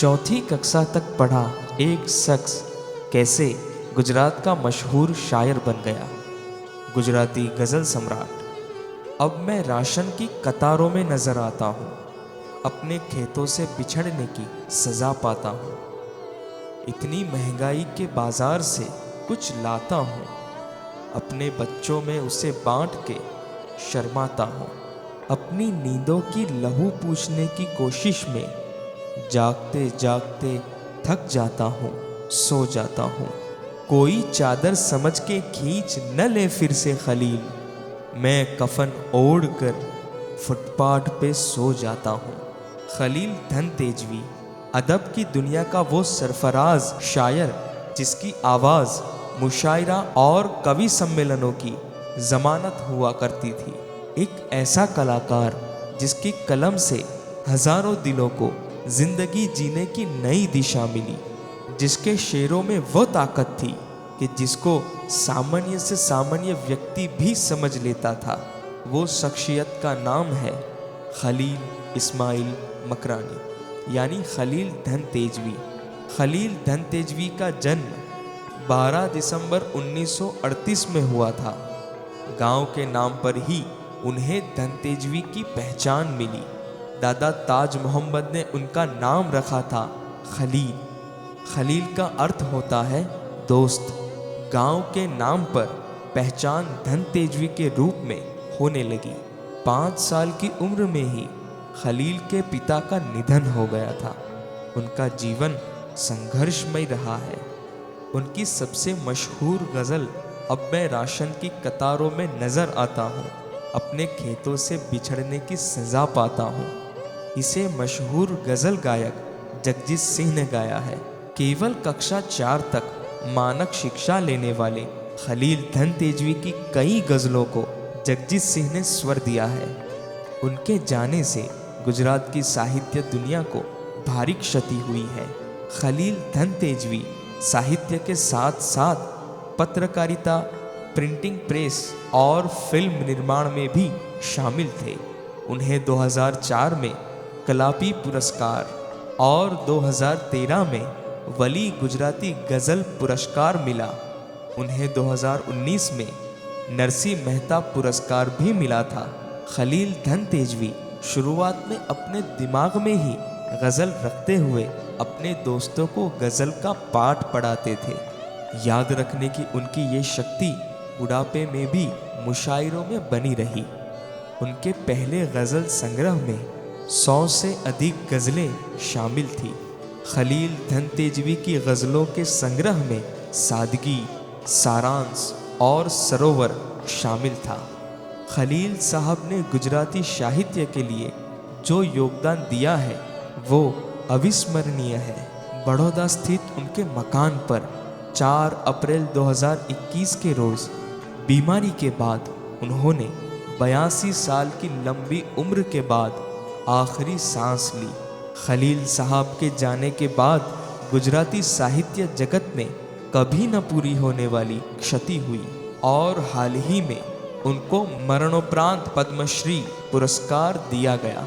चौथी कक्षा तक पढ़ा एक शख्स कैसे गुजरात का मशहूर शायर बन गया। गुजराती गज़ल सम्राट। अब मैं राशन की कतारों में नज़र आता हूँ, अपने खेतों से बिछड़ने की सज़ा पाता हूँ। इतनी महंगाई के बाज़ार से कुछ लाता हूँ, अपने बच्चों में उसे बांट के शर्माता हूँ। अपनी नींदों की लहू पूछने की कोशिश में जागते जागते थक जाता हूँ, सो जाता हूँ। कोई चादर समझ के खींच न ले फिर से खलील, मैं कफन ओढ़ कर फुटपाथ पे सो जाता हूँ। खलील धन तेजवी, अदब की दुनिया का वो सरफराज शायर जिसकी आवाज़ मुशायरा और कवि सम्मेलनों की जमानत हुआ करती थी। एक ऐसा कलाकार जिसकी कलम से हजारों दिलों को जिंदगी जीने की नई दिशा मिली, जिसके शेरों में वो ताकत थी कि जिसको सामान्य से सामान्य व्यक्ति भी समझ लेता था। वो शख्सियत का नाम है खलील इस्माइल मकरानी, यानी खलील धन तेजवी। खलील धन तेजवी का जन्म 12 दिसंबर 1938 में हुआ था। गांव के नाम पर ही उन्हें धन तेजवी की पहचान मिली। दादा ताज मोहम्मद ने उनका नाम रखा था खलील। खलील का अर्थ होता है दोस्त। गांव के नाम पर पहचान धन तेजवी के रूप में होने लगी। 5 साल की उम्र में ही खलील के पिता का निधन हो गया था। उनका जीवन संघर्षमय रहा है। उनकी सबसे मशहूर गज़ल अब मैं राशन की कतारों में नज़र आता हूँ, अपने खेतों से बिछड़ने की सज़ा पाता हूँ। इसे मशहूर गज़ल गायक जगजीत सिंह ने गाया है। केवल कक्षा 4 तक मानक शिक्षा लेने वाले खलील धन तेजवी की कई गज़लों को जगजीत सिंह ने स्वर दिया है। उनके जाने से गुजरात की साहित्य दुनिया को भारी क्षति हुई है। खलील धन तेजवी साहित्य के साथ साथ पत्रकारिता, प्रिंटिंग प्रेस और फिल्म निर्माण में भी शामिल थे। उन्हें 2004 में कलापी पुरस्कार और 2013 में वली गुजराती गज़ल पुरस्कार मिला। उन्हें 2019 में नरसी मेहता पुरस्कार भी मिला था। खलील धन तेजवी शुरुआत में अपने दिमाग में ही गज़ल रखते हुए अपने दोस्तों को गज़ल का पाठ पढ़ाते थे। याद रखने की उनकी ये शक्ति बुढ़ापे में भी मुशायरों में बनी रही। उनके पहले गज़ल संग्रह में 100 से अधिक गज़लें शामिल थी। खलील धन तेजवी की गज़लों के संग्रह में सादगी, सारांश और सरोवर शामिल था। खलील साहब ने गुजराती साहित्य के लिए जो योगदान दिया है वो अविस्मरणीय है। बड़ौदा स्थित उनके मकान पर 4 अप्रैल 2021 के रोज़ बीमारी के बाद उन्होंने 82 साल की लंबी उम्र के बाद आखिरी सांस ली। खलील साहब के जाने के बाद गुजराती साहित्य जगत में कभी न पूरी होने वाली क्षति हुई और हाल ही में उनको मरणोपरांत पद्मश्री पुरस्कार दिया गया।